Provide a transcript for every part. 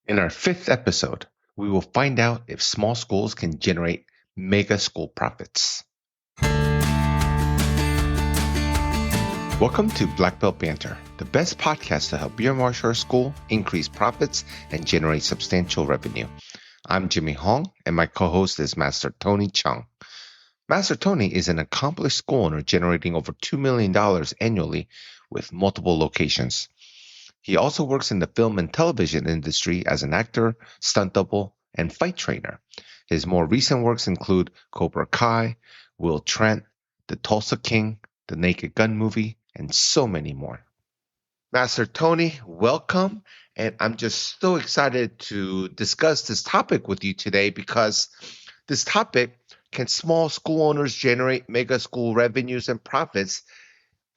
In our fifth episode, we will find out if small schools can generate mega school profits. Welcome to Black Belt Banter, the best podcast to help your martial arts school increase profits and generate substantial revenue. I'm Jimmy Hong, and my co-host is Master Tony Chung. Master Tony is an accomplished school owner generating over $2 million annually with multiple locations. He also works in the film and television industry as an actor, stunt double, and fight trainer. His more recent works include Cobra Kai, Will Trent, The Tulsa King, The Naked Gun movie, and so many more. Master Tony, welcome. And I'm just so excited to discuss this topic with you today because this topic, can small school owners generate mega school revenues and profits?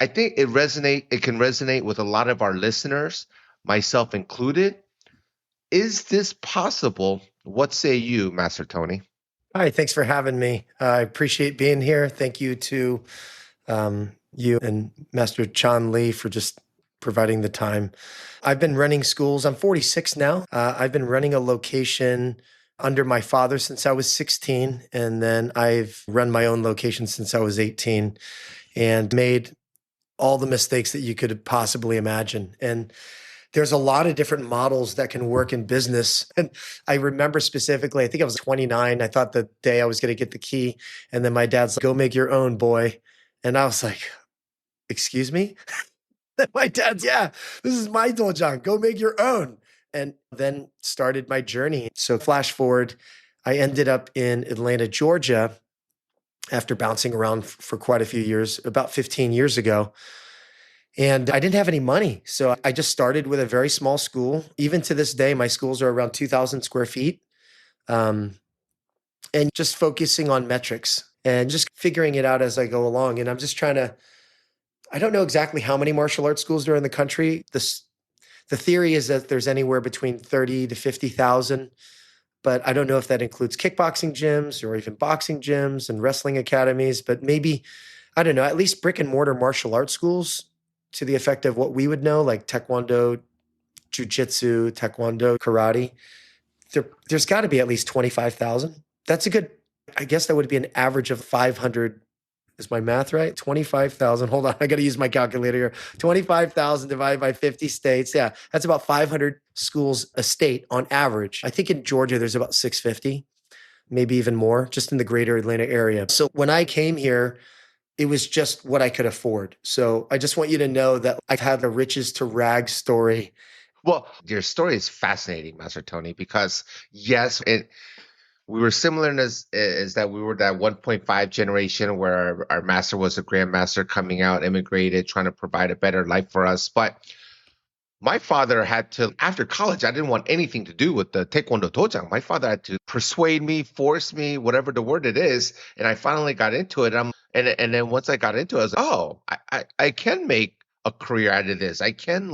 I think it can resonate with a lot of our listeners, myself included. Is this possible? What say you, Master Tony? Hi, thanks for having me. I appreciate being here. Thank you to you and Master Chan Lee for just providing the time. I've been running schools. I'm 46 now. I've been running a location under my father since I was 16, and then I've run my own location since I was 18 and made all the mistakes that you could possibly imagine. And there's a lot of different models that can work in business. And I remember specifically, I think I was 29. I thought the day I was going to get the key. And then my dad's like, go make your own, boy. And I was like, excuse me? My dad's, yeah, this is my dojo. Go make your own. And then started my journey. So flash forward, I ended up in Atlanta, Georgia, after bouncing around for quite a few years, about 15 years ago. And I didn't have any money. So I just started with a very small school. Even to this day, my schools are around 2,000 square feet. And just focusing on metrics and just figuring it out as I go along. And I'm just I don't know exactly how many martial arts schools there are in the country. The theory is that there's anywhere between 30 to 50,000. But I don't know if that includes kickboxing gyms or even boxing gyms and wrestling academies. But maybe, I don't know, at least brick and mortar martial arts schools to the effect of what we would know, like taekwondo, jujitsu, taekwondo, karate. There's got to be at least 25,000. That's a good, I guess that would be an average of 500. Is my math right? 25,000. Hold on. I got to use my calculator here. 25,000 divided by 50 states. Yeah. That's about 500 schools a state on average. I think in Georgia, there's about 650, maybe even more, just in the greater Atlanta area. So when I came here, it was just what I could afford. So I just want you to know that I've had a riches to rags story. Well, your story is fascinating, Master Tony, because yes, we were similar in as that we were that 1.5 generation where our master was a grandmaster coming out, immigrated, trying to provide a better life for us. But my father had to, after college, I didn't want anything to do with the Taekwondo Tojang. My father had to persuade me, force me, whatever the word it is. And I finally got into it. And then once I got into it, I was like, oh, I can make a career out of this. I can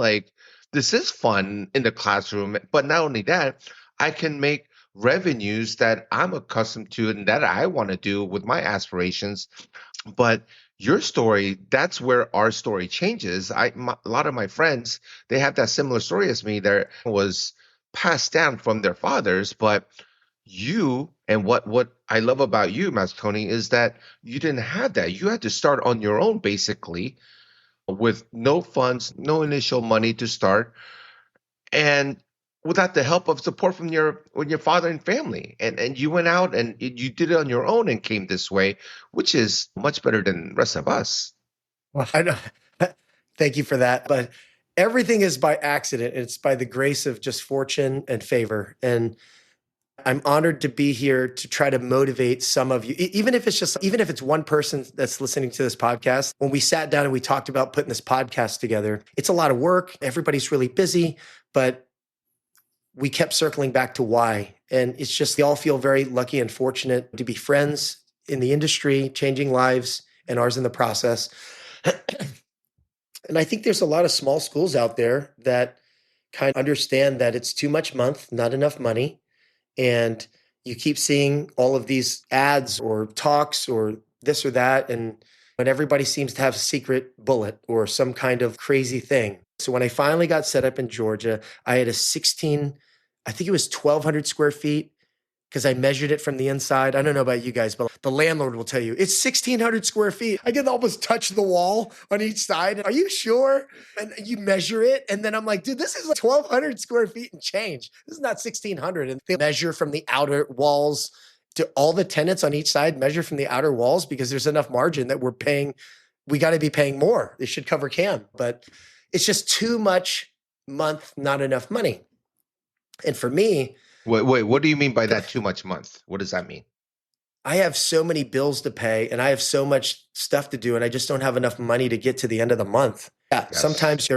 this is fun in the classroom. But not only that, I can make revenues that I'm accustomed to and that I want to do with my aspirations. But your story, that's where our story changes. A lot of my friends, they have that similar story as me that was passed down from their fathers. But you, and what I love about you, Master Tony, is that you didn't have that. You had to start on your own, basically, with no funds, no initial money to start. And without the help of support from your father and family. And you went out and you did it on your own and came this way, which is much better than the rest of us. Well, I know. Thank you for that. But everything is by accident. It's by the grace of just fortune and favor. And I'm honored to be here to try to motivate some of you, even if it's one person that's listening to this podcast. When we sat down and we talked about putting this podcast together, it's a lot of work. Everybody's really busy, but we kept circling back to why. And it's just, we all feel very lucky and fortunate to be friends in the industry, changing lives, and ours in the process. And I think there's a lot of small schools out there that kind of understand that it's too much month, not enough money. And you keep seeing all of these ads or talks or this or that. And everybody seems to have a secret bullet or some kind of crazy thing. So when I finally got set up in Georgia, I had a 16 I think it was 1,200 square feet because I measured it from the inside. I don't know about you guys, but the landlord will tell you it's 1,600 square feet. I can almost touch the wall on each side. Are you sure? And you measure it. And then I'm like, dude, this is like 1,200 square feet and change. This is not 1,600. And they measure from the outer walls to all the tenants on each side, measure from the outer walls because there's enough margin that we're paying. We got to be paying more. They should cover CAM, but it's just too much month, not enough money. And for me, Wait, what do you mean by that too much month? What does that mean? I have so many bills to pay and I have so much stuff to do and I just don't have enough money to get to the end of the month. Yeah, Yes. sometimes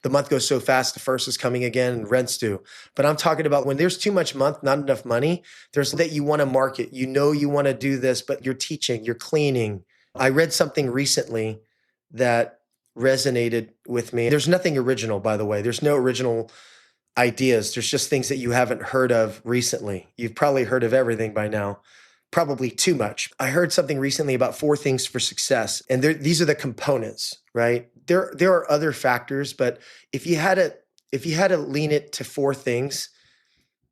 the month goes so fast, the first is coming again and rent's due. But I'm talking about when there's too much month, not enough money, there's that you want to market. You know you want to do this, but you're teaching, you're cleaning. I read something recently that resonated with me. There's nothing original, by the way. There's no original ideas. There's just things that you haven't heard of recently. You've probably heard of everything by now, probably too much. I heard something recently about 4 things for success, and these are the components, right? There are other factors, but if you had to lean it to 4 things,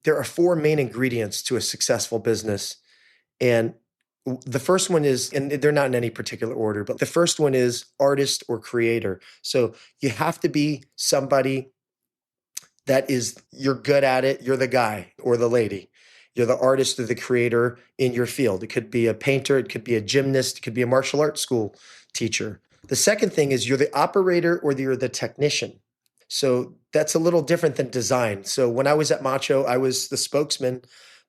there are 4 main ingredients to a successful business. And the first one is, and they're not in any particular order, but the first one is artist or creator. So you have to be somebody that is, you're good at it, you're the guy or the lady. You're the artist or the creator in your field. It could be a painter, it could be a gymnast, it could be a martial arts school teacher. The second thing is you're the operator or you're the technician. So that's a little different than design. So when I was at Macho, I was the spokesman,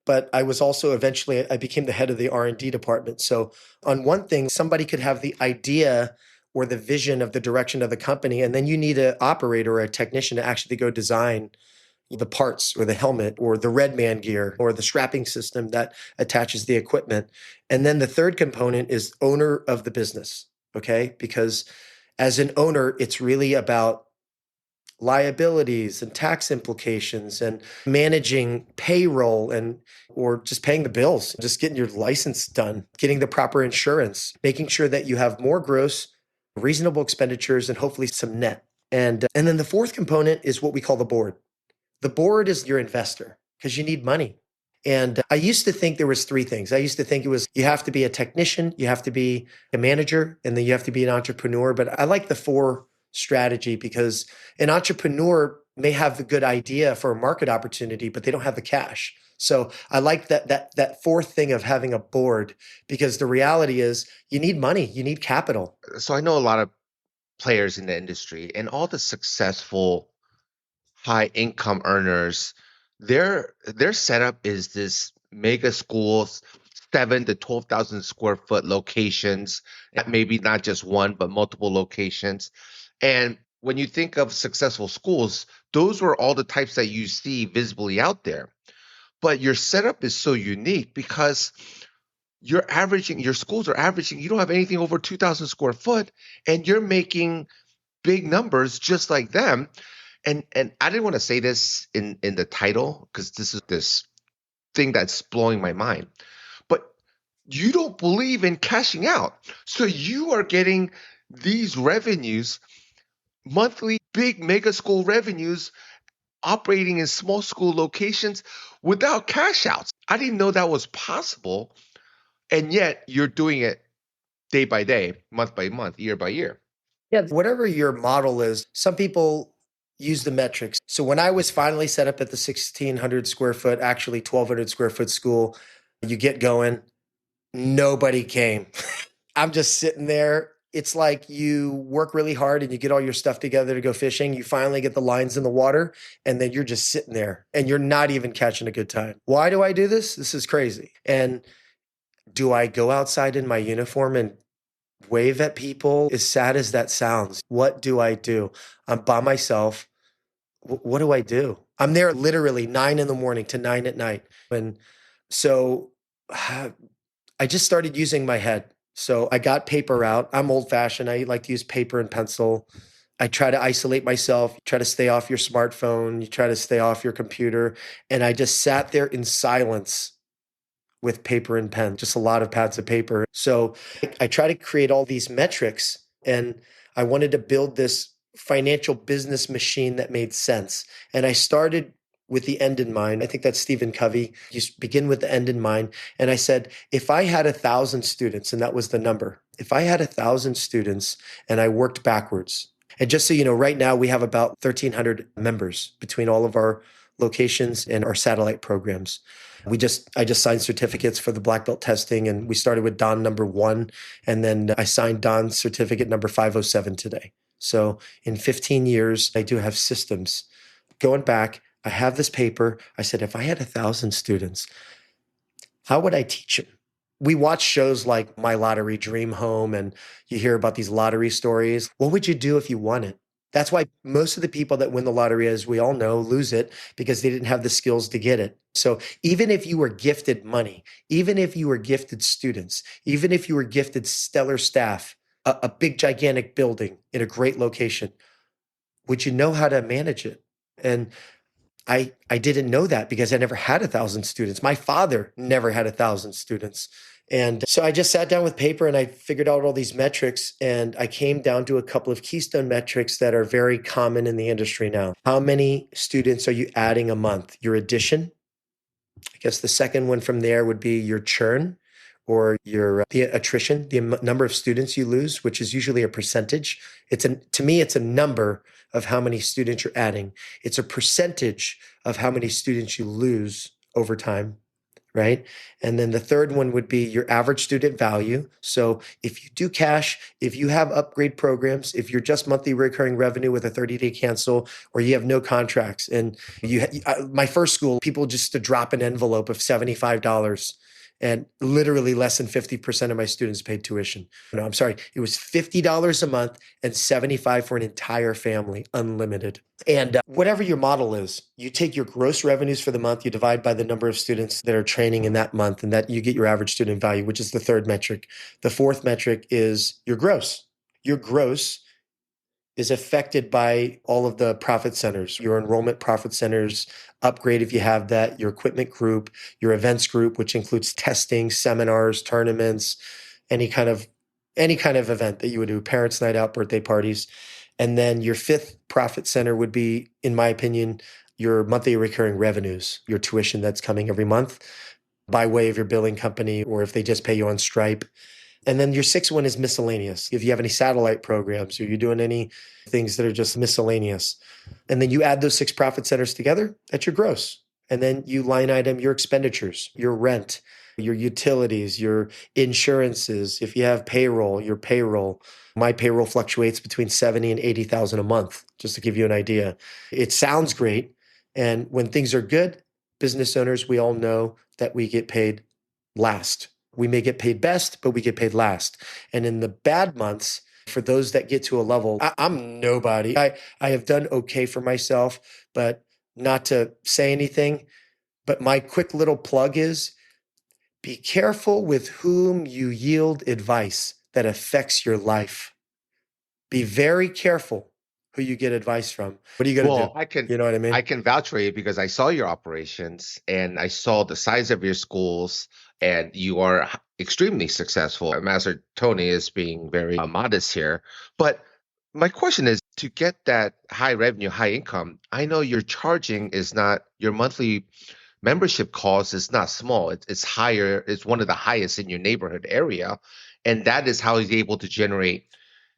but I was also eventually I became the head of the R&D department. So on one thing, somebody could have the idea or the vision of the direction of the company, and then you need an operator or a technician to actually go design the parts or the helmet or the red man gear or the strapping system that attaches the equipment. And then the third component is owner of the business. Okay. Because as an owner, it's really about liabilities and tax implications and managing payroll and or just paying the bills, just getting your license done, getting the proper insurance, making sure that you have more gross, reasonable expenditures and hopefully some net. And then the fourth component is what we call the board. The board is your investor because you need money. And I used to think there was 3 things. I used to think it was you have to be a technician, you have to be a manager, and then you have to be an entrepreneur. But I like the 4 strategy because an entrepreneur may have the good idea for a market opportunity, but they don't have the cash. So I like that fourth thing of having a board because the reality is you need money, you need capital. So I know a lot of players in the industry and all the successful high income earners, their setup is this mega schools, 7 to 12,000 square foot locations, maybe not just one, but multiple locations. And when you think of successful schools, those were all the types that you see visibly out there. But your setup is so unique because your schools are averaging, you don't have anything over 2,000 square foot, and you're making big numbers just like them. And I didn't want to say this in the title because this is this thing that's blowing my mind. But you don't believe in cashing out. So you are getting these revenues, monthly big mega school revenues operating in small school locations without cash outs. I didn't know that was possible. And yet you're doing it day by day, month by month, year by year. Yeah, whatever your model is, some people use the metrics. So when I was finally set up at the 1,600 square foot, actually 1,200 square foot school, you get going, nobody came. I'm just sitting there. It's like you work really hard and you get all your stuff together to go fishing. You finally get the lines in the water and then you're just sitting there and you're not even catching a good time. Why do I do this? This is crazy. And do I go outside in my uniform and wave at people? As sad as that sounds, what do I do? I'm by myself. What do I do? I'm there literally 9 in the morning to 9 at night. And so I just started using my head. So I got paper out. I'm old fashioned. I like to use paper and pencil. I try to isolate myself, try to stay off your smartphone, you try to stay off your computer. And I just sat there in silence with paper and pen, just a lot of pads of paper. So I try to create all these metrics and I wanted to build this financial business machine that made sense. And I started with the end in mind. I think that's Stephen Covey. You begin with the end in mind. And I said, if I had 1,000 students, and that was the number, if I had 1,000 students and I worked backwards, and just so you know, right now we have about 1,300 members between all of our locations and our satellite programs. I just signed certificates for the black belt testing, and we started with Don number 1, and then I signed Don's certificate number 507 today. So in 15 years, I do have systems. Going back, I have this paper. I said, if I had 1,000 students, how would I teach them? We watch shows like My Lottery, Dream Home, and you hear about these lottery stories. What would you do if you won it? That's why most of the people that win the lottery, as we all know, lose it because they didn't have the skills to get it. So even if you were gifted money, even if you were gifted students, even if you were gifted stellar staff, a big, gigantic building in a great location, would you know how to manage it? And I didn't know that because I never had 1,000 students. My father never had 1,000 students. And so I just sat down with paper and I figured out all these metrics, and I came down to a couple of keystone metrics that are very common in the industry now. How many students are you adding a month? Your addition. I guess the second one from there would be your churn, or your the attrition, the number of students you lose, which is usually a percentage. To me, it's a number of how many students you're adding. It's a percentage of how many students you lose over time, right? And then the third one would be your average student value. So if you do cash, if you have upgrade programs, if you're just monthly recurring revenue with a 30-day cancel, or you have no contracts, and my first school, people just to drop an envelope of $75. And literally less than 50% of my students paid tuition. No, I'm sorry. It was $50 a month and 75 for an entire family, unlimited. And whatever your model is, you take your gross revenues for the month, you divide by the number of students that are training in that month, and that you get your average student value, which is the third metric. The fourth metric is your gross. Your gross is affected by all of the profit centers, your enrollment profit centers, upgrade if you have that, your equipment group, your events group, which includes testing, seminars, tournaments, any kind of event that you would do, parents' night out, birthday parties. And then your fifth profit center would be, in my opinion, your monthly recurring revenues, your tuition that's coming every month by way of your billing company, or if they just pay you on Stripe. And then your sixth one is miscellaneous. If you have any satellite programs, or you're doing any things that are just miscellaneous. And then you add those 6 profit centers together, that's your gross. And then you line item your expenditures, your rent, your utilities, your insurances. If you have payroll, your payroll. My payroll fluctuates between 70 and 80,000 a month, just to give you an idea. It sounds great. And when things are good, business owners, we all know that we get paid last. We may get paid best, but we get paid last. And in the bad months, for those that get to a level, I'm nobody. I have done okay for myself, but not to say anything. But my quick little plug is, be careful with whom you yield advice that affects your life. Be very careful who you get advice from. What are you going to do? You know what I mean? I can vouch for you because I saw your operations and I saw the size of your schools, and you are extremely successful. Master Tony is being very modest here, but my question is, to get that high revenue, high income, I know your charging is not, your monthly membership cost is not small. It's higher. It's one of the highest in your neighborhood area, and that is how he's able to generate.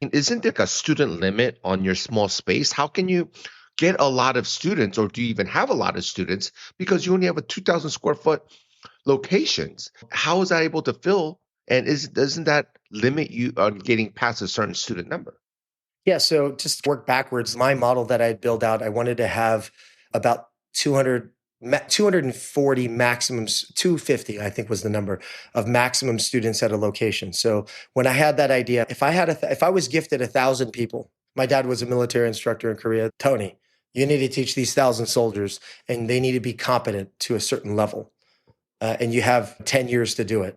Isn't there a student limit on your small space? How can you get a lot of students, or do you even have a lot of students, because you only have a 2,000 square foot locations? How is that able to fill? And doesn't that limit you on getting past a certain student number? Yeah, so just work backwards. My model that I had built out, I wanted to have about 240 maximums, 250, I think was the number of maximum students at a location. So when I had that idea, if I was gifted 1,000 people, my dad was a military instructor in Korea. Tony, you need to teach these 1,000 soldiers, and they need to be competent to a certain level. And you have 10 years to do it.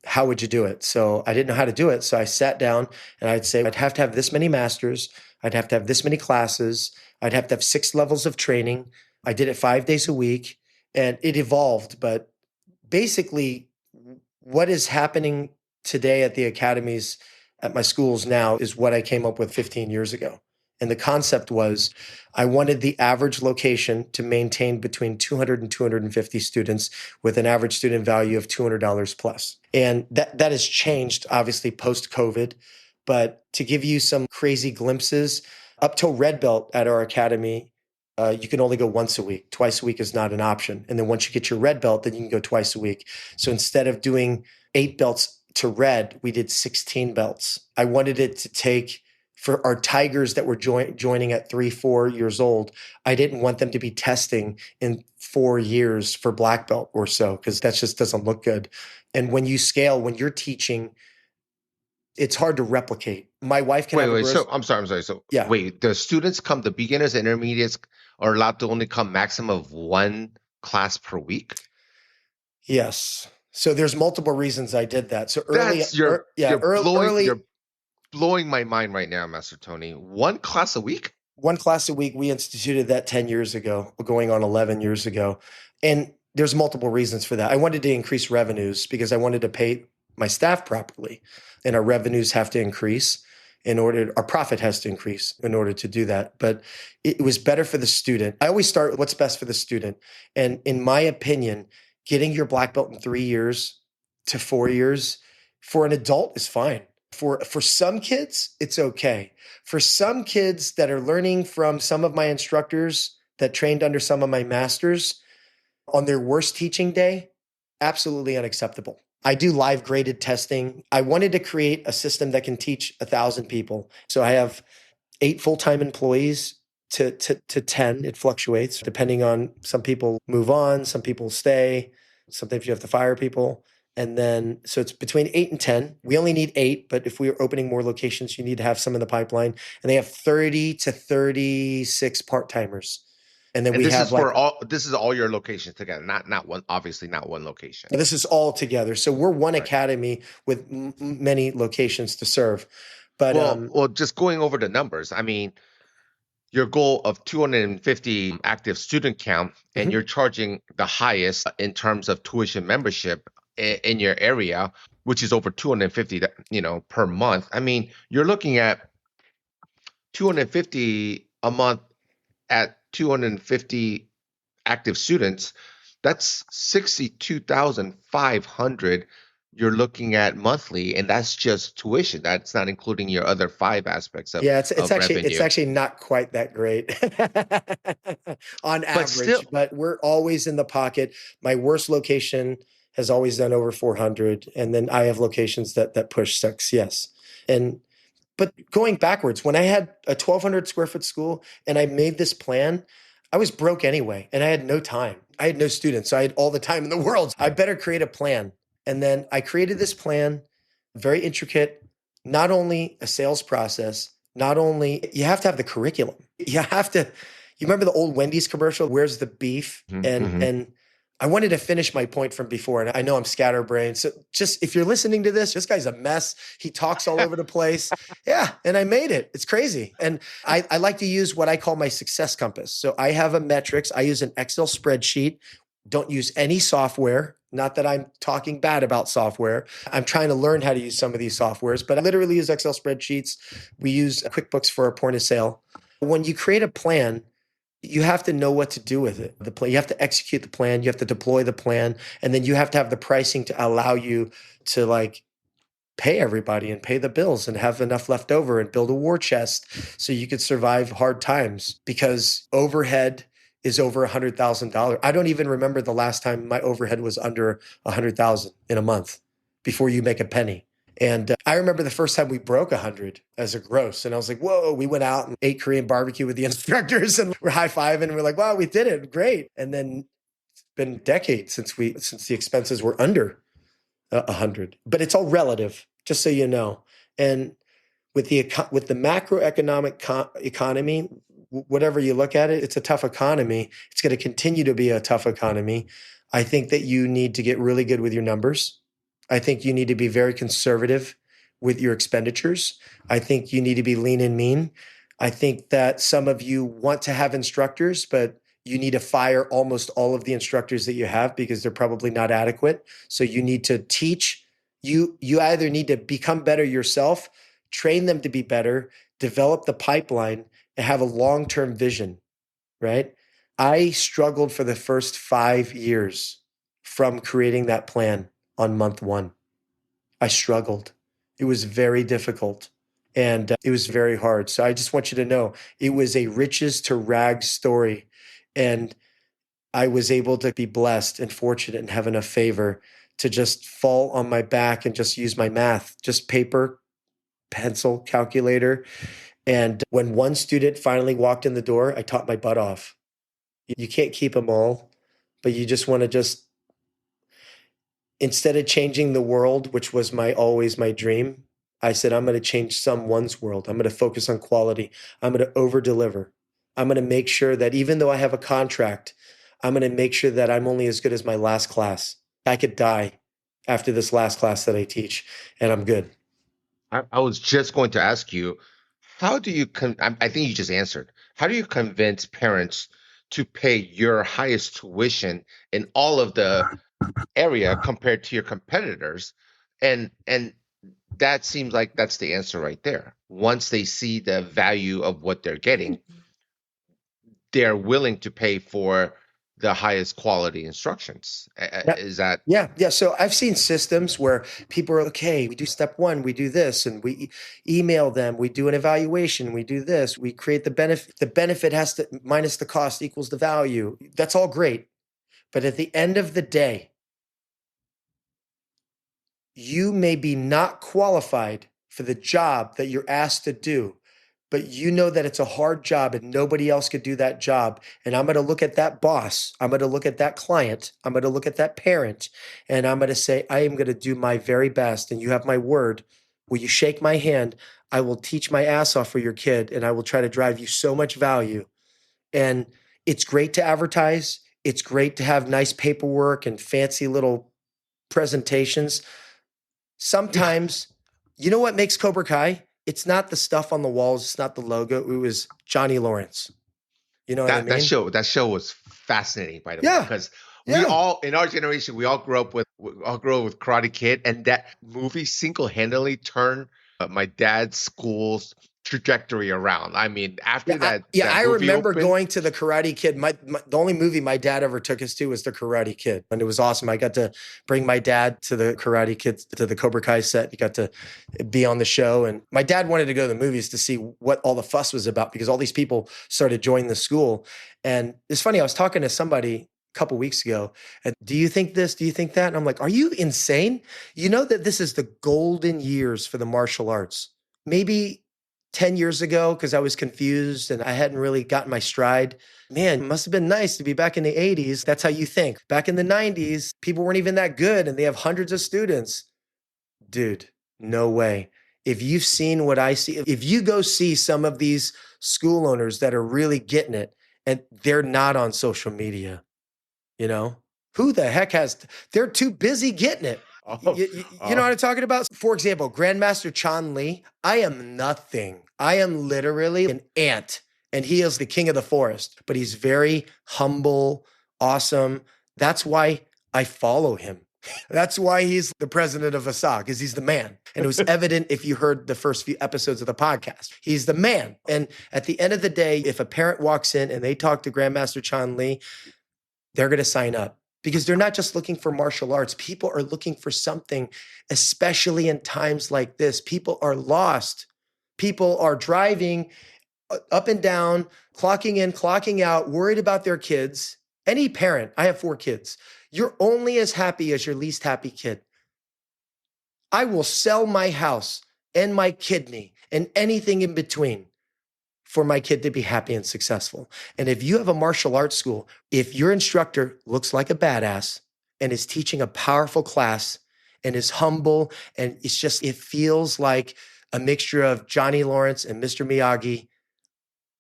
How would you do it? So I didn't know how to do it. So I sat down and I'd say, I'd have to have this many masters. I'd have to have this many classes. I'd have to have 6 levels of training. I did it 5 days a week, and it evolved. But basically, what is happening today at the academies at my schools now is what I came up with 15 years ago. And the concept was I wanted the average location to maintain between 200 and 250 students with an average student value of $200 plus. And that has changed, obviously, post-COVID. But to give you some crazy glimpses, up till red belt at our academy, you can only go once a week. Twice a week is not an option. And then once you get your red belt, then you can go twice a week. So instead of doing 8 belts to red, we did 16 belts. I wanted it to take, for our tigers that were joining at 3-4 years old, I didn't want them to be testing in 4 years for black belt or so, because that just doesn't look good. And when you scale, when you're teaching, it's hard to replicate. My wife can have a Wait. gross. So I'm sorry. So Yeah. wait, the students come, the beginners and intermediates are allowed to only come maximum of one class per week? Yes. So there's multiple reasons I did that. So early, That's you're yeah, you're blowing early, you're blowing my mind right now, Master Tony. One class a week? one class a week. We instituted that 10 years ago, going on 11 years ago. And there's multiple reasons for that. I wanted to increase revenues because I wanted to pay my staff properly, and our revenues have to increase our profit has to increase in order to do that. But it was better for the student. I always start with what's best for the student. And in my opinion, getting your black belt in 3 years to 4 years for an adult is fine. For some kids, it's okay. For some kids that are learning from some of my instructors that trained under some of my masters on their worst teaching day, absolutely unacceptable. I do live graded testing. I wanted to create a system that can teach 1,000 people. So I have 8 full-time employees to 10. It fluctuates depending on, some people move on, some people stay. Sometimes you have to fire people. And then, so it's between 8 and 10. We only need 8, but if we are opening more locations, you need to have some in the pipeline. And they have 30 to 36 part-timers. And then And we this have is for all this is all your locations together, not one, obviously not one location. this is all together. So we're one Right. academy with many locations to serve. But Well, just going over the numbers, I mean, your goal of 250 active student count, and mhm. you're charging the highest in terms of tuition membership in your area, which is over 250, per month. I mean, you're looking at 250 a month at 250 active students. That's 62,500 you're looking at monthly, and that's just tuition. That's not including your other 5 aspects of Yeah, it's revenue. actually not quite that great on But average, still, but we're always in the pocket. My worst location has always done over 400, and then I have locations that push 6. Yes. And but going backwards, when I had a 1,200 square foot school and I made this plan, I was broke anyway, and I had no time. I had no students, so I had all the time in the world. I better create a plan. And then I created this plan, very intricate, not only a sales process, not only, you have to have the curriculum. You remember the old Wendy's commercial, "Where's the beef?" mhm. And I wanted to finish my point from before. And I know I'm scatterbrained. So just, if you're listening to this guy's a mess. He talks all over the place. Yeah. And I made it. It's crazy. And I like to use what I call my success compass. So I have a metrics. I use an Excel spreadsheet. Don't use any software. Not that I'm talking bad about software. I'm trying to learn how to use some of these softwares, but I literally use Excel spreadsheets. We use QuickBooks for our point of sale. When you create a plan, you have to know what to do with it. The plan, you have to execute the plan, you have to deploy the plan, and then you have to have the pricing to allow you to like pay everybody and pay the bills and have enough left over and build a war chest so you could survive hard times, because overhead is over $100,000. I don't even remember the last time my overhead was under 100,000 in a month before you make a penny. And I remember the first time we broke 100 as a gross. And I was like, whoa, we went out and ate Korean barbecue with the instructors and we're high-fiving. And we're like, wow, we did it. Great. And then it's been decades since the expenses were under 100. But it's all relative, just so you know. And with the macroeconomic economy, whatever you look at it, it's a tough economy. It's going to continue to be a tough economy. I think that you need to get really good with your numbers. I think you need to be very conservative with your expenditures. I think you need to be lean and mean. I think that some of you want to have instructors, but you need to fire almost all of the instructors that you have because they're probably not adequate. So you need to teach. You either need to become better yourself, train them to be better, develop the pipeline, and have a long-term vision, right? I struggled for the first 5 years from creating that plan on month one. I struggled. It was very difficult and it was very hard. So I just want you to know it was a riches to rags story. And I was able to be blessed and fortunate and have enough favor to just fall on my back and just use my math, just paper, pencil, calculator. And when one student finally walked in the door, I taught my butt off. You can't keep them all, but you just want to just, instead of changing the world, which was always my dream, I said, I'm going to change someone's world. I'm going to focus on quality. I'm going to over deliver. I'm going to make sure that even though I have a contract, I'm going to make sure that I'm only as good as my last class. I could die after this last class that I teach, and I'm good. I was just going to ask you, how do you I think you just answered. How do you convince parents to pay your highest tuition in all of the area compared to your competitors? And that seems like that's the answer right there. Once they see the value of what they're getting, they're willing to pay for the highest quality instructions. Is that Yeah. So I've seen systems where people are, okay, we do step one, we do this, and we email them, we do an evaluation, we do this, we create the benefit. The benefit has to minus the cost equals the value. That's all great. But at the end of the day, you may be not qualified for the job that you're asked to do, but you know that it's a hard job and nobody else could do that job. And I'm going to look at that boss. I'm going to look at that client. I'm going to look at that parent. And I'm going to say, I am going to do my very best. And you have my word. Will you shake my hand? I will teach my ass off for your kid. And I will try to drive you so much value. And it's great to advertise. It's great to have nice paperwork and fancy little presentations. Sometimes, you know what makes Cobra Kai? It's not the stuff on the walls. It's not the logo. It was Johnny Lawrence. You know what I mean? that show was fascinating, by the way, Yeah. because we Yeah. all in our generation we all grew up with Karate Kid, and that movie single-handedly turned my dad's school's trajectory around. I mean, after that I movie remember opened, going to the Karate Kid. The only movie my dad ever took us to was the Karate Kid, and it was awesome. I got to bring my dad to the Karate Kid, to the Cobra Kai set. He got to be on the show, and my dad wanted to go to the movies to see what all the fuss was about because all these people started joining the school. And it's funny, I was talking to somebody a couple weeks ago, and do you think this? Do you think that? And I'm like, are you insane? You know that this is the golden years for the martial arts. Maybe 10 years ago, because I was confused and I hadn't really gotten my stride. Man, it must have been nice to be back in the 80s. That's how you think. Back in the 90s, people weren't even that good and they have hundreds of students. Dude, no way. If you've seen what I see, if you go see some of these school owners that are really getting it and they're not on social media, who the heck they're too busy getting it. You know what I'm talking about? For example, Grandmaster Chan Lee, I am nothing. I am literally an ant, and he is the king of the forest, but he's very humble, awesome. That's why I follow him. That's why he's the president of ASA, because he's the man. And it was evident if you heard the first few episodes of the podcast. He's the man. And at the end of the day, if a parent walks in and they talk to Grandmaster Chan Lee, they're going to sign up. Because they're not just looking for martial arts. People are looking for something, especially in times like this. People are lost. People are driving up and down, clocking in, clocking out, worried about their kids. Any parent, I have 4 kids. You're only as happy as your least happy kid. I will sell my house and my kidney and anything in between for my kid to be happy and successful. And if you have a martial arts school, if your instructor looks like a badass and is teaching a powerful class and is humble and it feels like a mixture of Johnny Lawrence and Mr. Miyagi,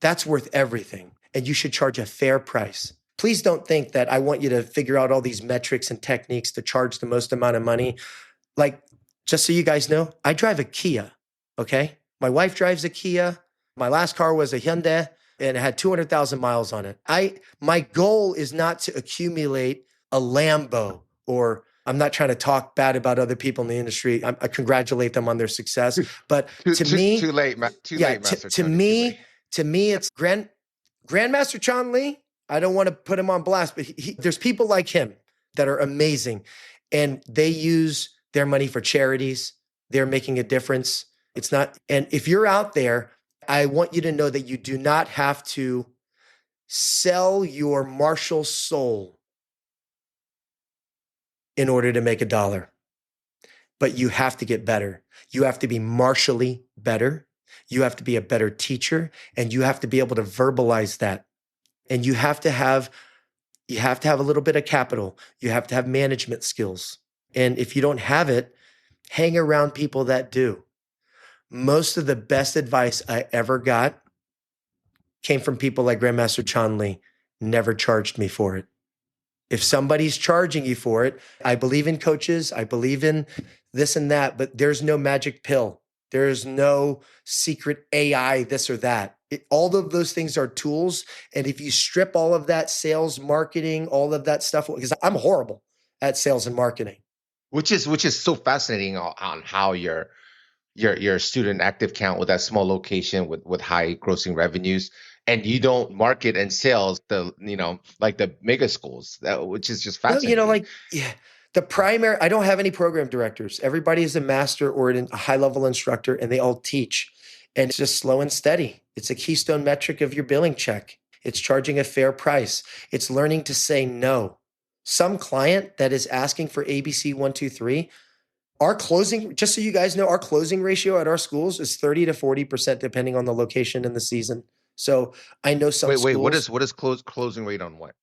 that's worth everything. And you should charge a fair price. Please don't think that I want you to figure out all these metrics and techniques to charge the most amount of money. Like, just so you guys know, I drive a Kia, okay? My wife drives a Kia. My last car was a Hyundai and it had 200,000 miles on it. My goal is not to accumulate a Lambo, or I'm not trying to talk bad about other people in the industry. I congratulate them on their success. But to me, too late, Master to Tony, me, To me, it's Grandmaster Chan Lee. I don't want to put him on blast, but there's people like him that are amazing, and they use their money for charities. They're making a difference. It's not, and if you're out there, I want you to know that you do not have to sell your martial soul in order to make a dollar, but you have to get better. You have to be martially better. You have to be a better teacher, and you have to be able to verbalize that. And you have to have a little bit of capital. You have to have management skills. And if you don't have it, hang around people that do. Most of the best advice I ever got came from people like Grandmaster Chan Lee, never charged me for it. If somebody's charging you for it, I believe in coaches, I believe in this and that, but there's no magic pill. There's no secret AI, this or that. All of those things are tools. And if you strip all of that sales, marketing, all of that stuff, because I'm horrible at sales and marketing. Which is so fascinating on how your student active count with that small location with high grossing revenues, and you don't market and sales like the mega schools, which is just No, fascinating. the primary, I don't have any program directors. Everybody is a master or a high level instructor, and they all teach. And it's just slow and steady. It's a keystone metric of your billing check. It's charging a fair price. It's learning to say no. Some client that is asking for ABC 123, our closing, just so you guys know, our closing ratio at our schools is 30 to 40%, depending on the location and the season. So I know some Wait, schools, what is closing rate on what?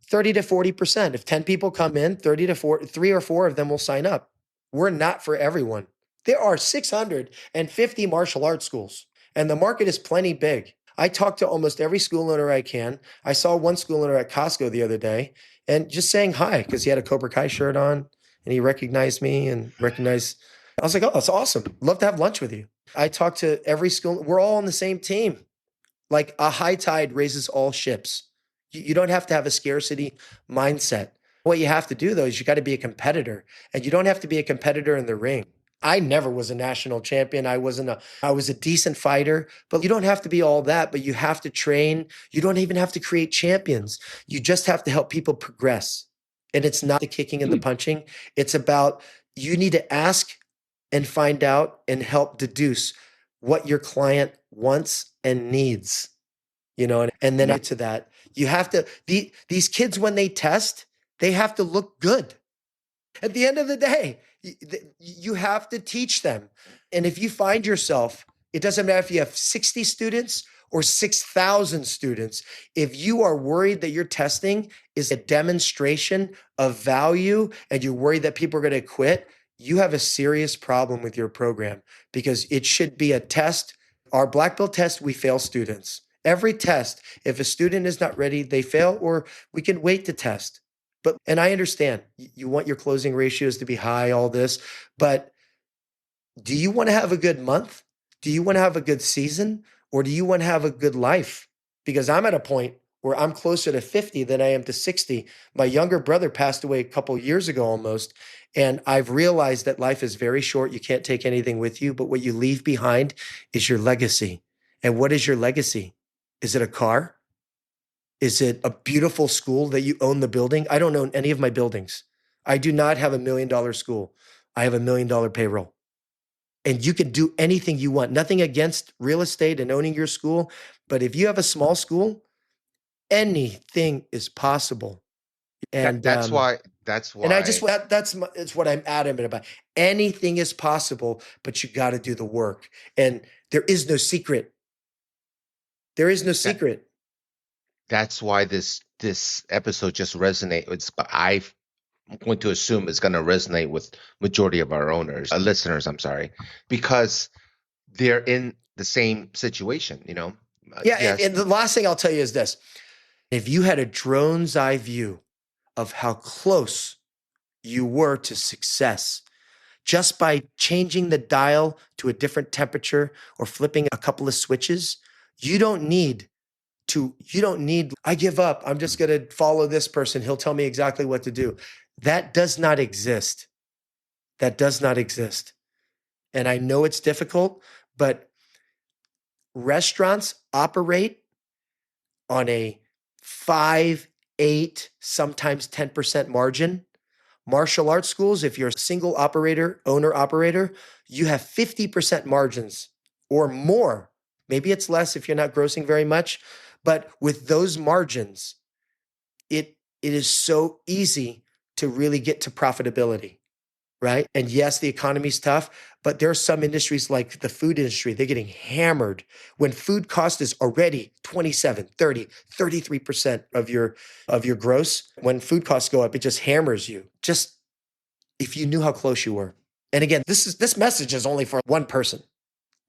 30 to 40%. If 10 people come in, 30 to 4, 3 or 4 of them will sign up. We're not for everyone. There are 650 martial arts schools, and the market is plenty big. I talk to almost every school owner I can. I saw one school owner at Costco the other day and just saying hi because he had a Cobra Kai shirt on and he recognized me and recognized. I was like, oh, that's awesome. Love to have lunch with you. I talk to every school. We're all on the same team. Like a high tide raises all ships. You don't have to have a scarcity mindset. What you have to do, though, is you got to be a competitor, and you don't have to be a competitor in the ring. I never was a national champion. I was a decent fighter, but you don't have to be all that, but you have to train. You don't even have to create champions. You just have to help people progress. And it's not the kicking and the punching. It's about, you need to ask and find out and help deduce what your client wants and needs, and then to that, you have to, these kids, when they test, they have to look good. At the end of the day, you have to teach them. And if you find yourself, it doesn't matter if you have 60 students or 6,000 students, if you are worried that your testing is a demonstration of value and you're worried that people are going to quit, you have a serious problem with your program, because it should be a test. Our black belt test, we fail students. Every test, if a student is not ready, they fail, or we can wait to test. And I understand you want your closing ratios to be high, all this, but do you want to have a good month? Do you want to have a good season? Or do you want to have a good life? Because I'm at a point where I'm closer to 50 than I am to 60. My younger brother passed away a couple years ago almost. And I've realized that life is very short. You can't take anything with you, but what you leave behind is your legacy. And what is your legacy? Is it a car? Is it a beautiful school that you own the building? I don't own any of my buildings. I do not have $1 million school. I have $1 million payroll. And you can do anything you want. Nothing against real estate and owning your school. But if you have a small school, anything is possible. And That's why and I just it's what I'm adamant about. Anything is possible, but you got to do the work. And there is no secret. There is no that, secret. that's why this episode just resonates. I'm going to assume it's going to resonate with majority of our listeners. I'm sorry, because they're in the same situation. Yeah, Yes, and the last thing I'll tell you is this. If you had a drone's eye view of how close you were to success just by changing the dial to a different temperature or flipping a couple of switches, you don't need, I give up. I'm just going to follow this person. He'll tell me exactly what to do. That does not exist. That does not exist. And I know it's difficult, but Restaurants operate on a 5, 8, sometimes 10% margin. Martial arts schools, if you're a single operator, owner operator, you have 50% margins or more. Maybe it's less if you're not grossing very much, but with those margins, it is so easy to really get to profitability, right? And yes, the economy's tough, but there are some industries like the food industry, they're getting hammered when food cost is already 27, 30, 33% of your gross. When food costs go up, it just hammers you. Just if you knew how close you were. And again, this message is only for one person.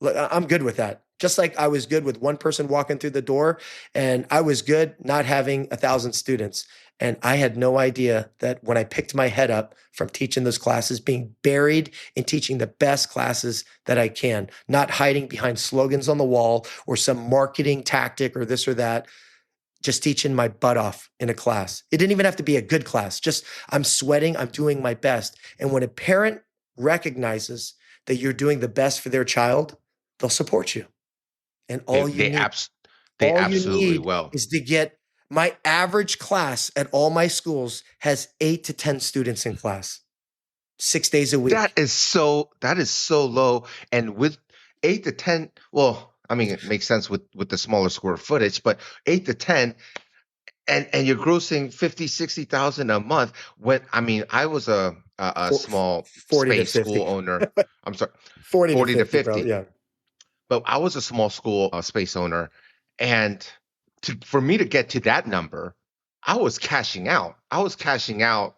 I'm good with that. Just like I was good with one person walking through the door, and I was good not having 1,000 students. And I had no idea that when I picked my head up from teaching those classes, being buried in teaching the best classes that I can, not hiding behind slogans on the wall or some marketing tactic or this or that, just teaching my butt off in a class. It didn't even have to be a good class. Just I'm sweating, I'm doing my best. And when a parent recognizes that you're doing the best for their child, they'll support you. And They they abs they all you absolutely need will. is to get my average class at all my schools has 8 to 10 students in class, 6 days a week. That is so low. And with 8 to 10, well, I mean, it makes sense with the smaller square footage, but 8 to 10, and you're grossing 50, 60,000 a month. When I mean, I was a For, small 40 to space school 50. owner. I'm sorry, 40 to 40 to 50, bro. 50. Yeah. But I was a small school space owner, and for me to get to that number, I was cashing out. I was cashing out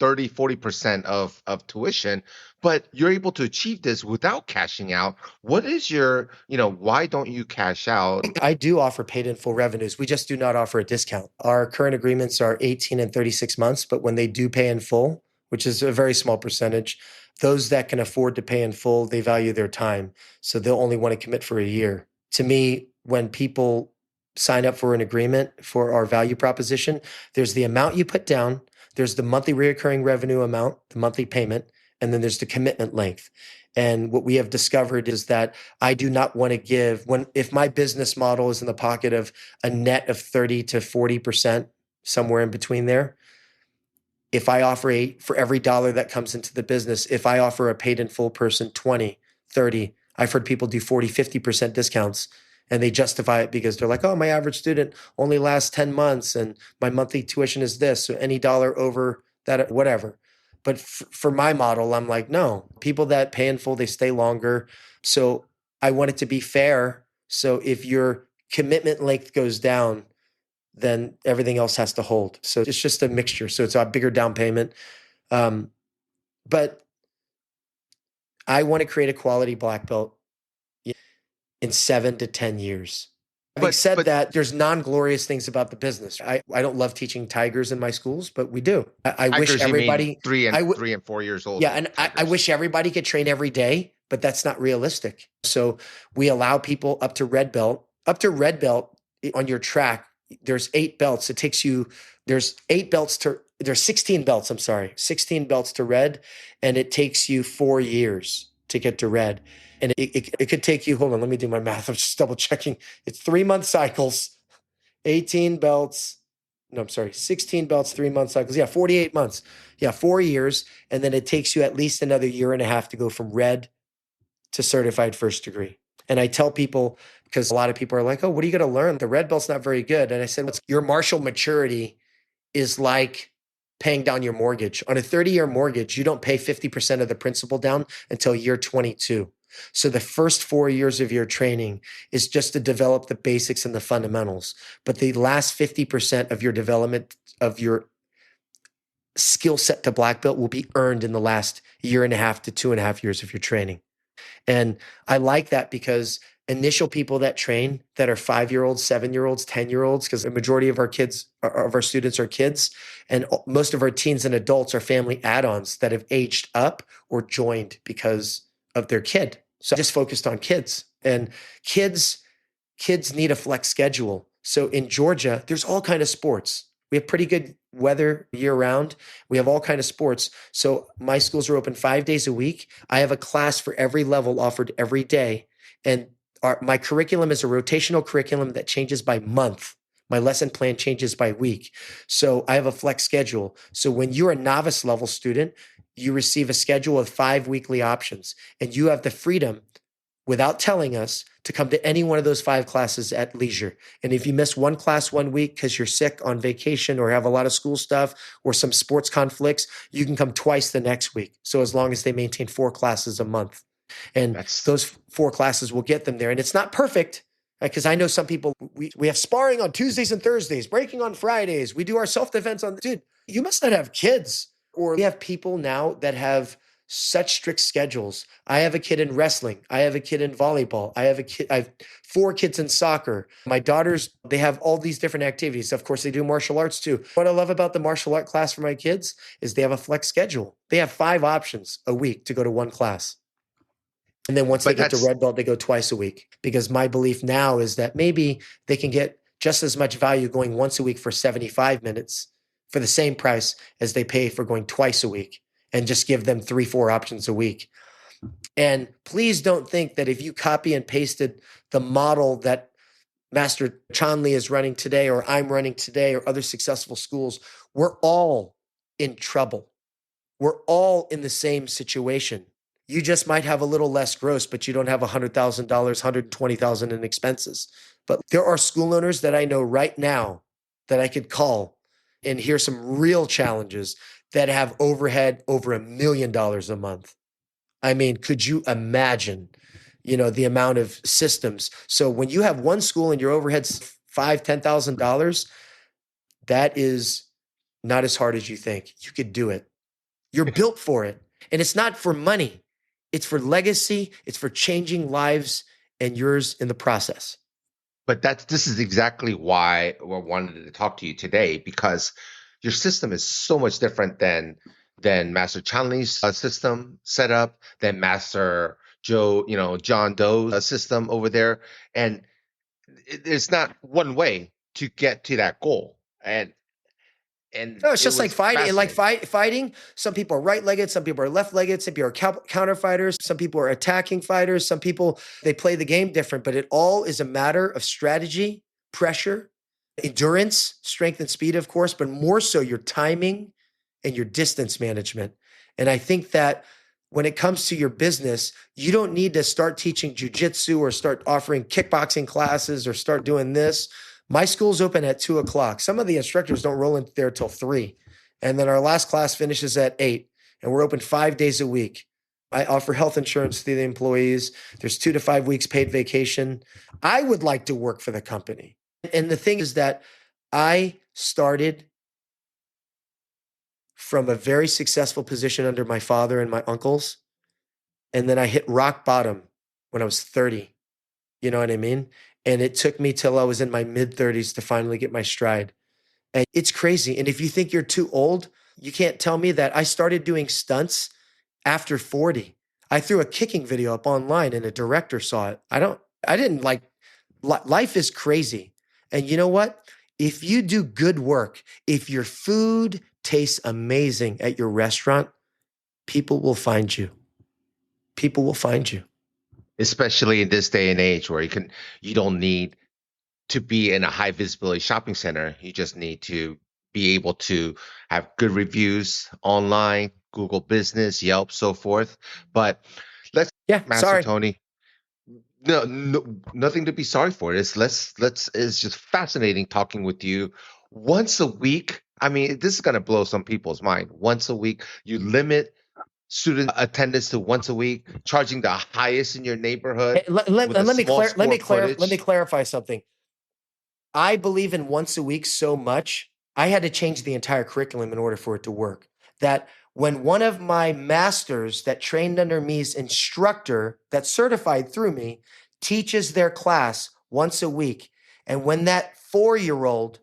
30, 40% of tuition, but you're able to achieve this without cashing out. What is why don't you cash out? I do offer paid in full revenues. We just do not offer a discount. Our current agreements are 18 and 36 months, but when they do pay in full, which is a very small percentage, those that can afford to pay in full, they value their time. So they'll only want to commit for a year. To me, when people sign up for an agreement for our value proposition, there's the amount you put down, there's the monthly recurring revenue amount, the monthly payment, and then there's the commitment length. And what we have discovered is that I do not want to give if my business model is in the pocket of a net of 30 to 40%, somewhere in between there. If I offer for every dollar that comes into the business, if I offer a paid in full person 20, 30, I've heard people do 40, 50% discounts and they justify it because they're like, oh, my average student only lasts 10 months and my monthly tuition is this. So any dollar over that, whatever. But for my model, I'm like, no, people that pay in full, they stay longer. So I want it to be fair. So if your commitment length goes down, then everything else has to hold. So it's just a mixture. So it's a bigger down payment. But I want to create a quality black belt in 7 to 10 years. Having said But that, there's non-glorious things about the business. I don't love teaching tigers in my schools, but we do. I wish tigers, you mean everybody, 3 and 4 years old? yeah, and I Tigers. wish everybody could train every day, but that's not realistic. So we allow people up to red belt. Up to red belt on your track, there's 8 belts. It takes you, there's 8 belts to, there's 16 belts, I'm sorry, 16 belts to red, and it takes you 4 years to get to red. And it could take you, hold on, let me do my math. I'm just double checking. It's 3-month cycles, 18 belts. No, I'm sorry, 16 belts, 3-month cycles. Yeah, 48 months. Yeah, 4 years. And then it takes you at least another year and a half to go from red to certified first degree. And I tell people, because a lot of people are like, oh, what are you going to learn? The red belt's not very good. And I said, your martial maturity is like paying down your mortgage. On a 30-year mortgage, you don't pay 50% of the principal down until year 22. So the first 4 years of your training is just to develop the basics and the fundamentals. But the last 50% of your development of your skill set to black belt will be earned in the last year and a half to 2.5 years of your training. And I like that because initial people that train that are 5-year-olds, 7-year-olds, 10-year-olds, because the majority of our kids, of our students are kids, and most of our teens and adults are family add-ons that have aged up or joined because of their kid. So I just focused on kids, and kids need a flex schedule. So in Georgia, there's all kind of sports. We have pretty good weather year round. We have all kind of sports. So my schools are open 5 days a week. I have a class for every level offered every day. And My curriculum is a rotational curriculum that changes by month. My lesson plan changes by week. So I have a flex schedule. So when you're a novice level student, you receive a schedule of 5 weekly options, and you have the freedom without telling us to come to any one of those 5 classes at leisure. And if you miss one class one week because you're sick on vacation or have a lot of school stuff or some sports conflicts, you can come twice the next week. So as long as they maintain 4 classes a month. And That's those 4 classes will get them there. And it's not perfect, because I know some people, we have sparring on Tuesdays and Thursdays, breaking on Fridays. We do our self-defense on, dude, you must not have kids. Or we have people now that have such strict schedules. I have a kid in wrestling. I have a kid in volleyball. I have 4 kids in soccer. My daughters, they have all these different activities. Of course, they do martial arts too. What I love about the martial art class for my kids is they have a flex schedule. They have 5 options a week to go to one class. And then once they but get to that's red belt, they go twice a week, because my belief now is that maybe they can get just as much value going once a week for 75 minutes for the same price as they pay for going twice a week, and just give them 3, 4 options a week. And please don't think that if you copy and pasted the model that Master Chan Lee is running today, or I'm running today, or other successful schools, we're all in trouble. We're all in the same situation. You just might have a little less gross, but you don't have $100,000, $120,000 in expenses. But there are school owners that I know right now that I could call and hear some real challenges that have overhead over $1 million a month. I mean, could you imagine, the amount of systems? So when you have one school and your overhead's $5,000, $10,000, that is not as hard as you think. You could do it. You're built for it. And it's not for money. It's for legacy. It's for changing lives and yours in the process. But this is exactly why I wanted to talk to you today, because your system is so much different than Master Chanley's system setup, than Master John Doe's system over there, and it's not one way to get to that goal, and No, it's it just like was fighting. And like fascinating. fighting, some people are right-legged, some people are left-legged, some people are counter fighters, some people are attacking fighters, some people, they play the game different, but it all is a matter of strategy, pressure, endurance, strength and speed, of course, but more so your timing and your distance management. And I think that when it comes to your business, you don't need to start teaching jujitsu or start offering kickboxing classes or start doing this. My school's open at 2:00. Some of the instructors don't roll in there till 3. And then our last class finishes at 8. And we're open 5 days a week. I offer health insurance to the employees. There's 2 to 5 weeks paid vacation. I would like to work for the company. And the thing is that I started from a very successful position under my father and my uncles. And then I hit rock bottom when I was 30. You know what I mean? And it took me till I was in my mid 30s to finally get my stride. And it's crazy. And if you think you're too old, you can't tell me that I started doing stunts after 40. I threw a kicking video up online and a director saw it. I didn't like, life is crazy. And you know what? If you do good work, if your food tastes amazing at your restaurant, people will find you. People will find you. Especially in this day and age where you don't need to be in a high visibility shopping center. You just need to be able to have good reviews online, Google Business, Yelp, so forth. But let's, Yeah, Master sorry. Tony, no, nothing to be sorry for. It's just fascinating talking with you once a week. I mean, this is going to blow some people's mind. Once a week, you limit student attendance to once a week, charging the highest in your neighborhood Hey, with a small square let me footage. clarify something. I believe in once a week so much, I had to change the entire curriculum in order for it to work. That when one of my masters that trained under me's instructor that certified through me teaches their class once a week, and when that 4-year-old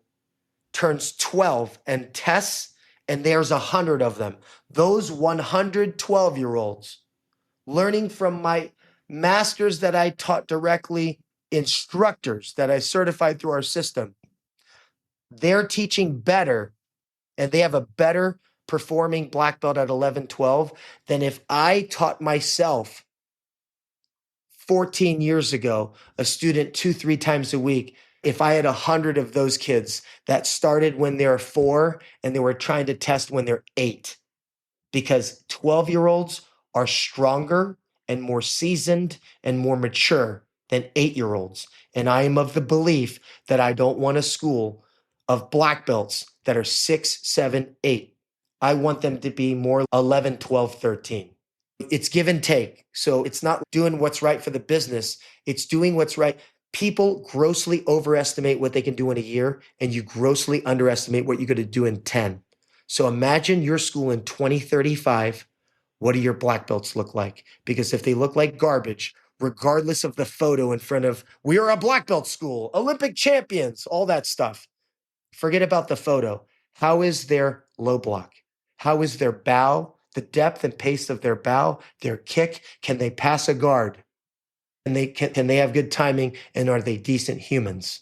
turns 12 and tests, and there's 100 of them, those 112-year-olds learning from my masters that I taught directly, instructors that I certified through our system, they're teaching better and they have a better performing black belt at 11, 12 than if I taught myself 14 years ago, a student 2-3 times a week, if I had 100 of those kids that started when they're 4 and they were trying to test when they're 8, because 12-year-olds are stronger and more seasoned and more mature than 8-year-olds. And I am of the belief that I don't want a school of black belts that are 6, 7, 8. I want them to be more 11, 12, 13. It's give and take. So it's not doing what's right for the business. It's doing what's right. People grossly overestimate what they can do in a year, and you grossly underestimate what you're going to do in 10. So imagine your school in 2035. What do your black belts look like? Because if they look like garbage, regardless of the photo in front of, we are a black belt school, Olympic champions, all that stuff, forget about the photo. How is their low block? How is their bow, the depth and pace of their bow, their kick? Can they pass a guard? And can they have good timing? And are they decent humans?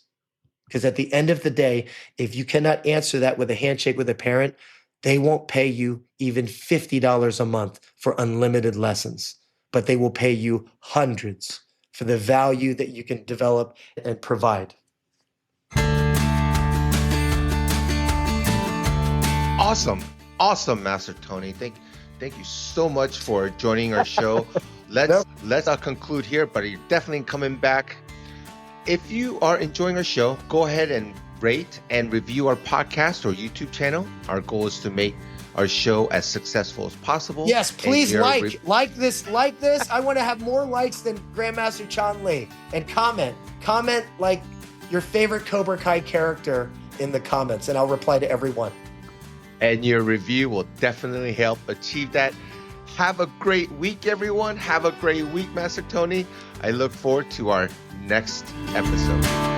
Because at the end of the day, if you cannot answer that with a handshake with a parent, they won't pay you even $50 a month for unlimited lessons, but they will pay you hundreds for the value that you can develop and provide. Awesome, Master Tony. Thank you so much for joining our show. Let's conclude here, but you're definitely coming back. If you are enjoying our show, go ahead and rate and review our podcast or YouTube channel. Our goal is to make our show as successful as possible. Yes, please like this. I want to have more likes than Grandmaster Chung Lee. And comment like your favorite Cobra Kai character in the comments, and I'll reply to everyone. And your review will definitely help achieve that. Have a great week, everyone. Have a great week, Master Tony. I look forward to our next episode.